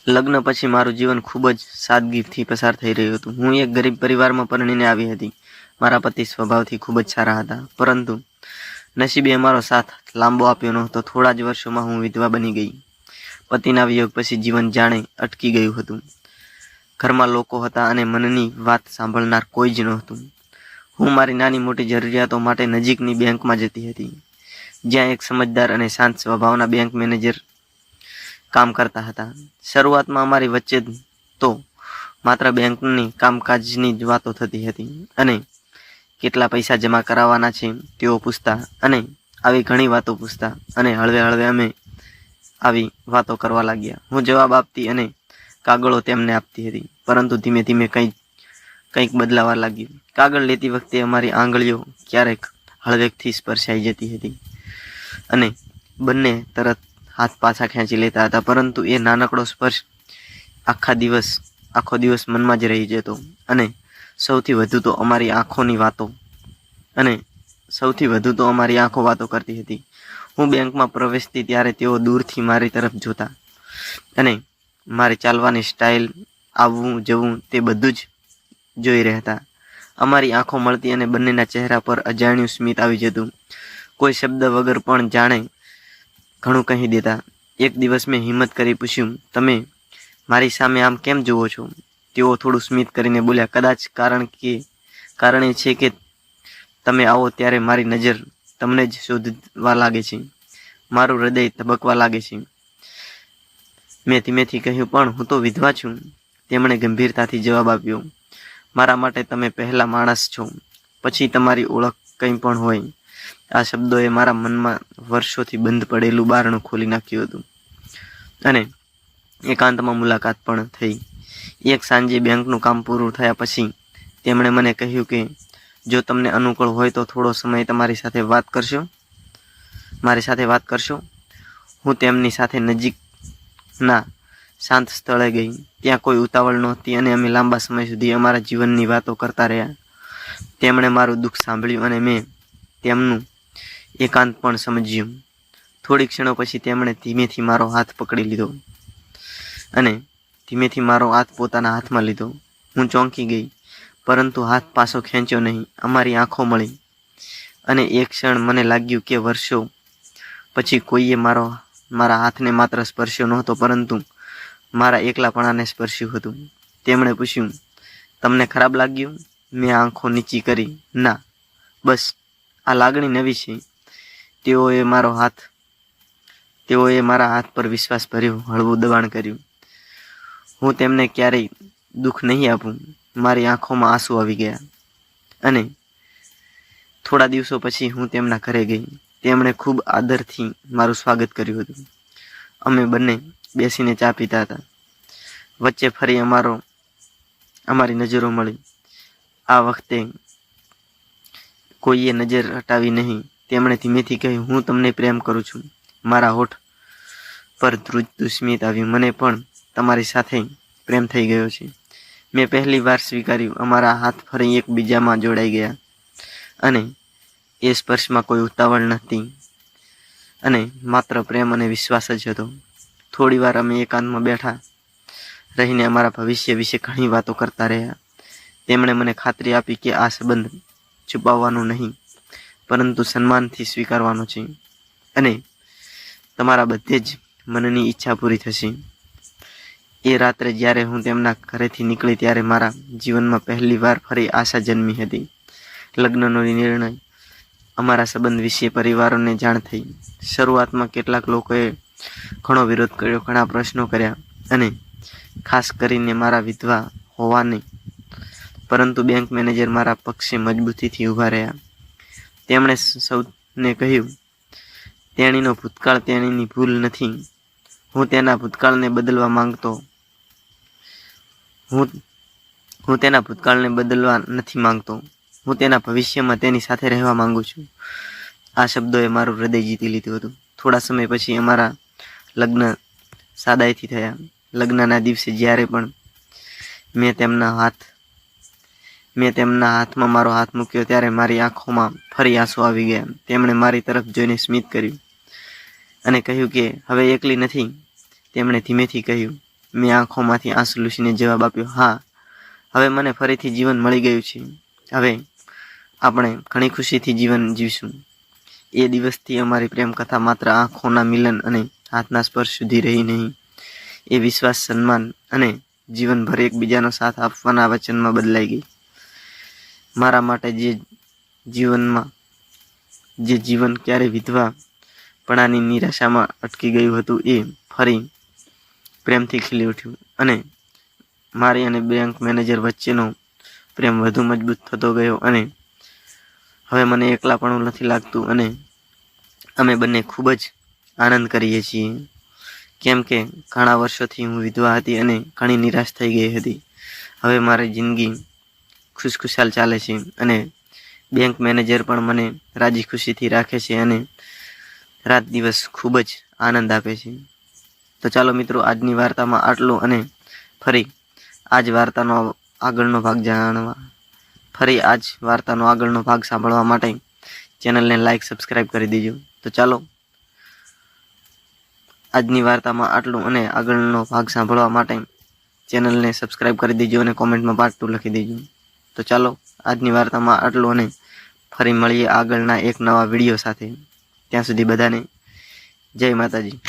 લગ્ન પછી મારું જીવન ખૂબ જ સાદગીથી પસાર થઈ રહ્યું હતું. હું એક ગરીબ પરિવારમાં પરણીને આવી હતી. મારા પતિ સ્વભાવથી ખૂબ જ સારા હતા, પરંતુ નસીબે અમારો સાથ લાંબો આપ્યો નહોતો. થોડા જ વર્ષોમાં હું વિધવા બની ગઈ. પતિના વિયોગ પછી જીવન જાણે અટકી ગયું હતું. ઘરમાં લોકો હતા અને મનની વાત સાંભળનાર કોઈ જ નહોતું. હું મારી નાની મોટી જરૂરિયાતો માટે નજીકની બેંકમાં જતી હતી, જ્યાં એક સમજદાર અને શાંત સ્વભાવના બેંક મેનેજર કામ કરતા હતા. શરૂઆતમાં અમારી વચ્ચે તો માત્ર બેંકની કામકાજની જ વાતો થતી હતી અને કેટલા પૈસા જમા કરાવવાના છે તેઓ પૂછતા અને આવી ઘણી વાતો પૂછતા અને હળવે હળવે અમે આવી વાતો કરવા લાગ્યા. હું જવાબ આપતી અને કાગળો તેમને આપતી હતી, પરંતુ ધીમે ધીમે કંઈક બદલાવા લાગ્યું. કાગળ લેતી વખતે અમારી આંગળીઓ ક્યારેક હળવેકથી સ્પર્શાઈ જતી હતી અને બંને તરત હાથ પાછા ખેંચી લેતા હતા, પરંતુ એ નાનકડો સ્પર્શ આખો દિવસ મનમાં જ રહી જતો. અને સૌથી વધુ તો અમારી આંખો વાતો કરતી હતી. હું બેંકમાં પ્રવેશતી ત્યારે તેઓ દૂરથી મારી તરફ જોતા અને મારી ચાલવાની સ્ટાઇલ, આવવું જવું તે બધું જ જોઈ રહેતા. અમારી આંખો મળતી અને બંનેના ચહેરા પર અજાણ્યું સ્મિત આવી જતું. કોઈ શબ્દ વગર પણ જાણે ઘણું કહી દેતા. એક દિવસ મેં હિંમત કરી પૂછ્યું, તમે મારી સામે આમ કેમ જુઓ છો? તેઓ થોડું સ્મિત કરીને બોલ્યા, કદાચ કારણ એ છે કે તમે આવો ત્યારે મારી નજર તમને જ શોધવા લાગે છે. મારું હૃદય ધબકવા લાગે છે. મેં ધીમેથી કહ્યું, પણ હું તો વિધવા છું. તેમણે ગંભીરતાથી જવાબ આપ્યો, મારા માટે તમે પહેલા માણસ છો, પછી તમારી ઓળખ કંઈ પણ હોય. આ શબ્દોએ મારા મનમાં વર્ષોથી બંધ પડેલું બારણું ખોલી નાખ્યું હતું. અને એકાંતમાં મુલાકાત પણ થઈ. એક સાંજે બેંકનું કામ પૂરું થયા પછી તેમણે મને કહ્યું કે જો તમને અનુકૂળ હોય તો થોડો સમય મારી સાથે વાત કરશો. હું તેમની સાથે નજીકના શાંત સ્થળે ગઈ. ત્યાં કોઈ ઉતાવળ નહોતી અને અમે લાંબા સમય સુધી અમારા જીવનની વાતો કરતા રહ્યા. તેમણે મારું દુઃખ સાંભળ્યું અને મેં તેમનું એકાંત પણ સમજ્યું. થોડી ક્ષણો પછી તેમણે ધીમેથી મારો હાથ પકડી લીધો અને ધીમેથી મારો હાથ પોતાના હાથમાં લીધો. હું ચોંકી ગઈ, પરંતુ હાથ પાછો ખેંચ્યો નહીં. અમારી આંખો મળી અને એક ક્ષણ મને લાગ્યું કે વર્ષો પછી કોઈએ મારા હાથને માત્ર સ્પર્શ્યો નહોતો, પરંતુ મારા એકલાપણાને સ્પર્શ્યું હતું. તેમણે પૂછ્યું, તમને ખરાબ લાગ્યું? મેં આંખો નીચી કરી, ના, બસ આ લાગણી નવી છે. તેઓએ મારા હાથ પર વિશ્વાસ ભર્યું હળવું દબાણ કર્યું. હું તેમને ક્યારેય દુઃખ નહીં આપું. મારી આંખોમાં આંસુ આવી ગયા અને થોડા દિવસો પછી હું તેમના ઘરે ગઈ. તેમણે ખૂબ આદરથી મારું સ્વાગત કર્યું હતું. અમે બંને બેસીને ચા પીતા હતા. વચ્ચે ફરી અમારી નજરો મળી. આ વખતે કોઈએ નજર હટાવી નહીં. તેમણે ધીમેથી કહ્યું, હું તમને પ્રેમ કરું છું. મારા હોઠ પર ધ્રુજતું સ્મિત આવ્યું. મને પણ તમારી સાથે પ્રેમ થઈ ગયો છે. મેં પહેલી વાર સ્વીકાર્યું. અમારા હાથ ફરી એકબીજામાં જોડાઈ ગયા અને એ સ્પર્શમાં કોઈ ઉતાવળ નહોતી અને માત્ર પ્રેમ અને વિશ્વાસ જ હતો. થોડી વાર અમે એકાંતમાં બેઠા રહીને અમારા ભવિષ્ય વિશે ઘણી વાતો કરતા રહ્યા. તેમણે મને ખાતરી આપી કે આ સંબંધ છુપાવવાનું નહીં, પરંતુ સન્માનથી સ્વીકારવાનો છે અને તમારા બધે જ મનની ઈચ્છા પૂરી થશે. એ રાત્રે જ્યારે હું તેમના ઘરેથી નીકળી ત્યારે મારા જીવનમાં પહેલી વાર ફરી આશા જન્મી હતી. લગ્નનો નિર્ણય, અમારા સંબંધ વિશે પરિવારોને જાણ થઈ. શરૂઆતમાં કેટલાક લોકોએ ઘણો વિરોધ કર્યો, ઘણા પ્રશ્નો કર્યા અને ખાસ કરીને મારા વિધવા હોવાને, પરંતુ બેંક મેનેજર મારા પક્ષે મજબૂતીથી ઊભા રહ્યા. તેમણે સૌને કહ્યું, તેણીનો ભૂતકાળ તેણીની ભૂલ નથી. હું તેના ભૂતકાળને બદલવા નથી માંગતો. હું તેના ભવિષ્યમાં તેની સાથે રહેવા માંગુ છું. આ શબ્દોએ મારું હૃદય જીતી લીધું હતું. થોડા સમય પછી અમારા લગ્ન સાદાઈથી થયા. લગ્નના દિવસે જ્યારે પણ મેં તેમના હાથમાં મારો હાથ મૂક્યો ત્યારે મારી આંખોમાં ફરી આંસુ આવી ગયા. તેમણે મારી તરફ જોઈને સ્મિત કર્યું અને કહ્યું કે હવે એકલી નથી. તેમણે ધીમેથી કહ્યું, મેં આંખોમાંથી આંસુ લૂછીને જવાબ આપ્યો, હા, હવે મને ફરીથી જીવન મળી ગયું છે. હવે આપણે ઘણી ખુશીથી જીવન જીવશું. એ દિવસથી અમારી પ્રેમ કથા માત્ર આંખોના મિલન અને હાથના સ્પર્શ સુધી રહી નહીં. એ વિશ્વાસ, સન્માન અને જીવનભર એકબીજાનો સાથ આપવાના વચનમાં બદલાઈ ગઈ. મારા માટે જે જીવન ક્યારે વિધવા પણાની નિરાશામાં અટકી ગયું હતું, એ ફરી પ્રેમથી ખીલી ઉઠ્યું. અને મારી અને બેંક મેનેજર વચ્ચેનો પ્રેમ વધુ મજબૂત થતો ગયો. અને હવે મને એકલાપણું નથી લાગતું અને અમે બંને ખૂબ જ આનંદ કરીએ છીએ. કેમ કે ઘણા વર્ષોથી હું વિધવા હતી અને ઘણી નિરાશ થઈ ગઈ હતી. હવે મારી જિંદગી ખુશખુશાલ ચાલે છે અને બેંક મેનેજર પણ મને રાજી ખુશીથી રાખે છે અને રાત દિવસ ખૂબ જ આનંદ આપે છે. તો ચાલો મિત્રો, આજની વાર્તામાં આટલું. અને ફરી આ જ વાર્તાનો આગળનો ભાગ સાંભળવા માટે ચેનલને લાઈક, સબસ્ક્રાઈબ કરી દેજો. તો ચાલો, આજની વાર્તામાં આટલું અને આગળનો ભાગ સાંભળવા માટે ચેનલને સબસ્ક્રાઈબ કરી દેજો અને કોમેન્ટમાં પાર્ટ 2 લખી દેજો. તો ચાલો, આજની વાર્તામાં આટલું અને ફરી મળીએ આગળના એક નવા વિડીયો સાથે. ત્યાં સુધી બધાને જય માતાજી.